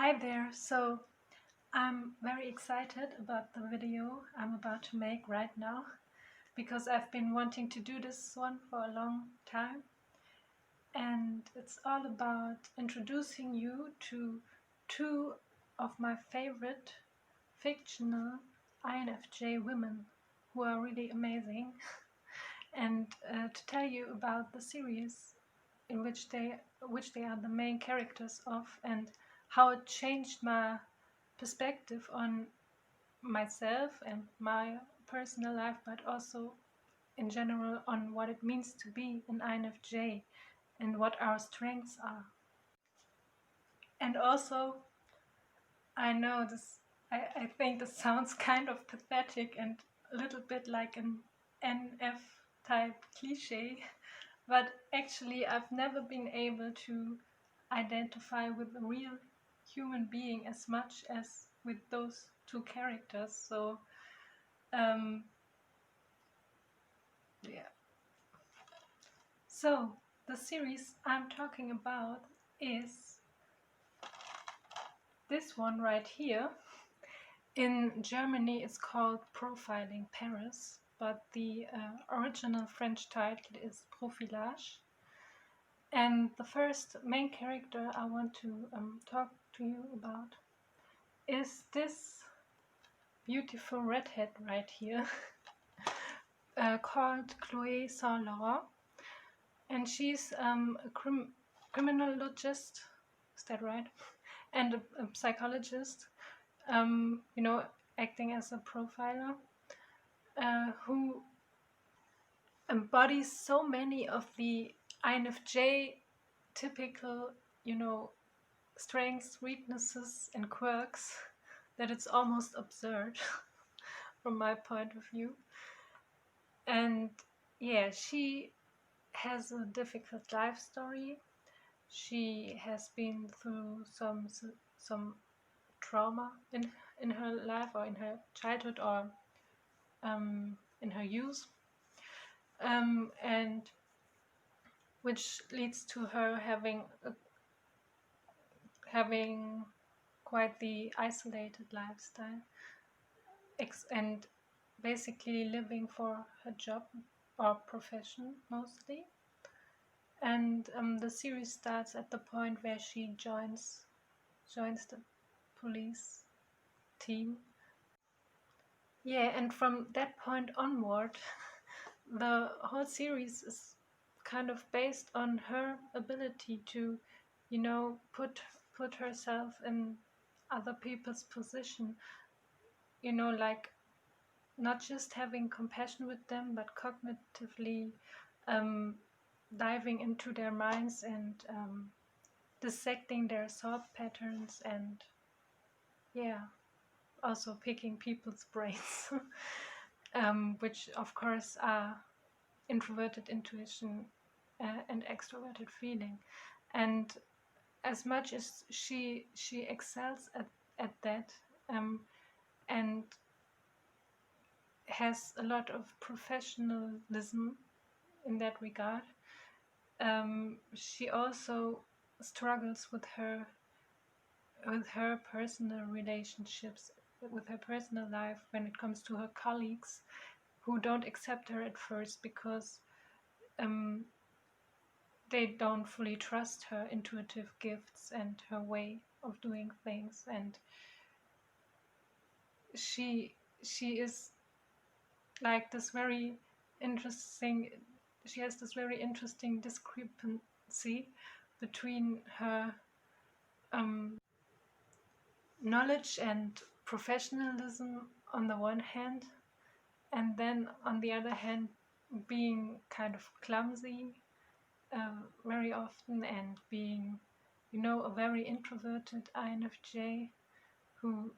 Hi there, so I'm very excited about the video I'm about to make right now because I've been wanting to do this one for a long time, and it's all about introducing you to two of my favorite fictional INFJ women who are really amazing and to tell you about the series in which they are the main characters of, and how it changed my perspective on myself and my personal life, but also in general on what it means to be an INFJ and what our strengths are. And also, I know this, I think this sounds kind of pathetic and a little bit like an NF type cliche, but actually I've never been able to identify with a real human being as much as with those two characters. So yeah. So the series I'm talking about is this one right here. In Germany it's called Profiling Paris, but the original French title is Profilage. And the first main character I want to talk to you about is this beautiful redhead right here, called Chloe Saint Laurent, and she's a criminologist, is that right? And a psychologist, acting as a profiler, who embodies so many of the INFJ typical, strengths, weaknesses, and quirks that it's almost absurd from my point of view. And yeah, she has a difficult life story. She has been through some trauma in her life, or in her childhood, or in her youth, and which leads to her having quite the isolated lifestyle, and basically living for her job or profession mostly. And the series starts at the point where she joins the police team. Yeah, and from that point onward, the whole series is kind of based on her ability to, put herself in other people's position, like not just having compassion with them, but cognitively diving into their minds and dissecting their thought patterns, and yeah, also picking people's brains, which of course are introverted intuition and extroverted feeling. And as much as she excels at that, and has a lot of professionalism in that regard, she also struggles with her personal relationships, with her personal life, when it comes to her colleagues who don't accept her at first because they don't fully trust her intuitive gifts and her way of doing things. And she is like this very interesting she has this very interesting discrepancy between her knowledge and professionalism on the one hand, and then on the other hand being kind of clumsy very often, and being, a very introverted INFJ who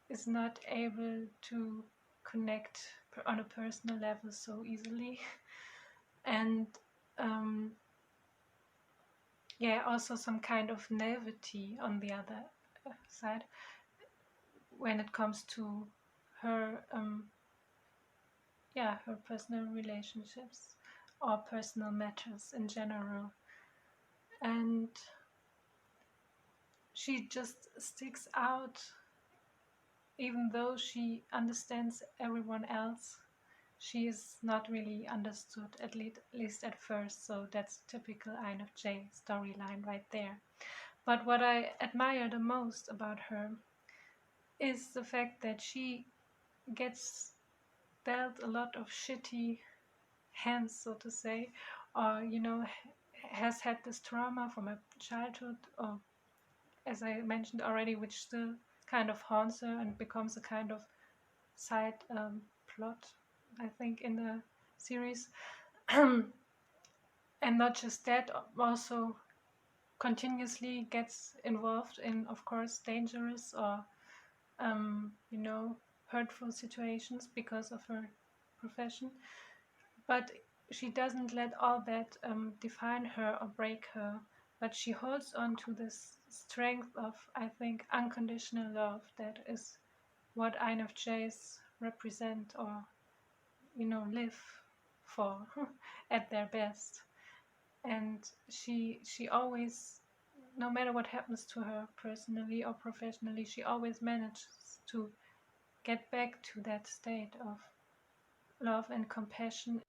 is not able to connect on a personal level so easily. And also some kind of naivety on the other side when it comes to her her personal relationships or personal matters in general. And she just sticks out even though she understands everyone else. She is not really understood, at least at first, so that's typical INFJ storyline right there. But what I admire the most about her is the fact that she gets dealt a lot of shitty hands, so to say, or has had this trauma from her childhood, or as I mentioned already, which still kind of haunts her and becomes a kind of side plot, I think, in the series. And not just that, also continuously gets involved in, of course, dangerous or hurtful situations because of her profession. But she doesn't let all that define her or break her, but she holds on to this strength of, I think, unconditional love that is what INFJs represent or live for at their best. And she always, no matter what happens to her personally or professionally, she always manages to get back to that state of love and compassion.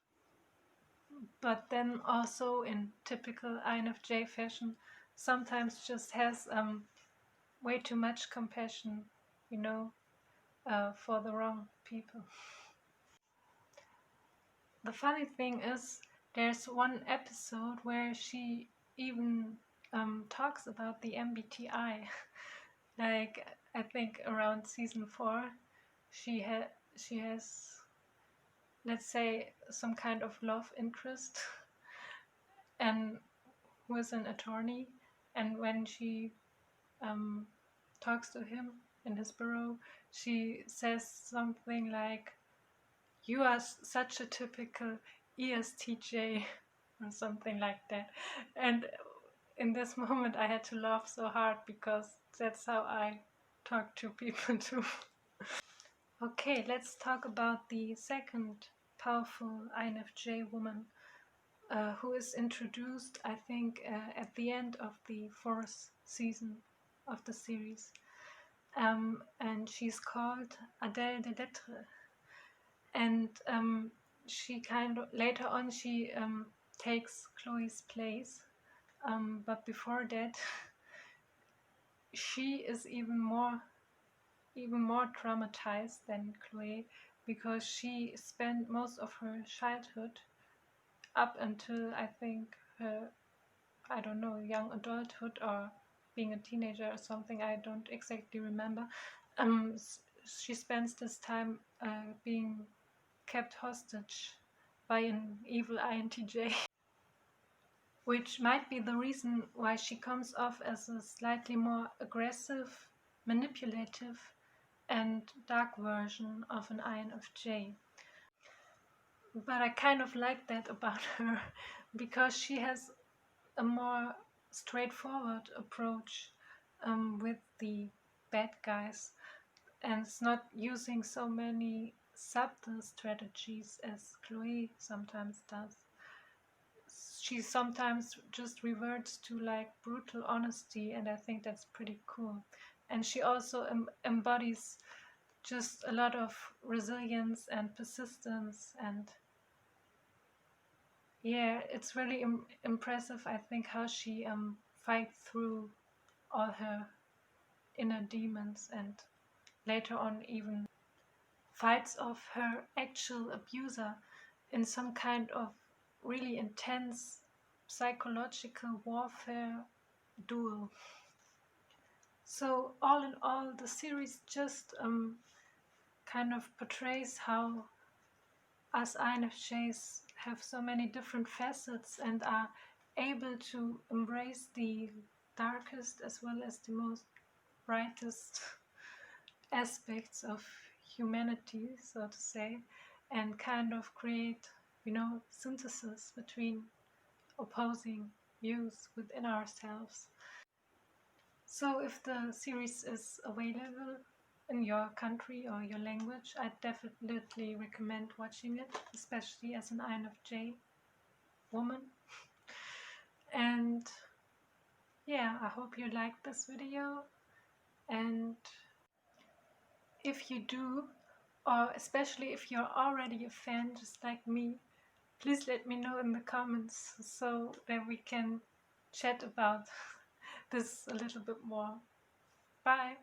But then also in typical INFJ fashion, sometimes just has way too much compassion, for the wrong people. The funny thing is, there's one episode where she even talks about the MBTI. Like, I think around season 4, she has, let's say, some kind of love interest, and who is an attorney. And when she talks to him in his bureau, she says something like, "You are such a typical ESTJ," or something like that. And in this moment, I had to laugh so hard because that's how I talk to people too. Okay, let's talk about the second powerful INFJ woman, who is introduced, I think, at the end of the 4th season of the series. And she's called Adèle de Lettres. And she kind of, later on, she takes Chloe's place. But before that, she is even more traumatized than Chloe, because she spent most of her childhood up until, I think, her, I don't know, young adulthood or being a teenager or something, I don't exactly remember. She spends this time being kept hostage by an evil INTJ. Which might be the reason why she comes off as a slightly more aggressive, manipulative, and dark version of an INFJ. But I kind of like that about her, because she has a more straightforward approach with the bad guys, and it's not using so many subtle strategies as Chloe sometimes does. She sometimes just reverts to like brutal honesty, and I think that's pretty cool. And she also embodies just a lot of resilience and persistence, and yeah, it's really impressive, I think, how she fights through all her inner demons, and later on even fights off her actual abuser in some kind of really intense psychological warfare duel. So all in all, the series just kind of portrays how us INFJs have so many different facets and are able to embrace the darkest as well as the most brightest aspects of humanity, so to say, and kind of create, synthesis between opposing views within ourselves. So if the series is available in your country or your language, I definitely recommend watching it, especially as an INFJ woman. And yeah, I hope you liked this video, and if you do, or especially if you're already a fan just like me, please let me know in the comments so that we can chat about this a little bit more. Bye!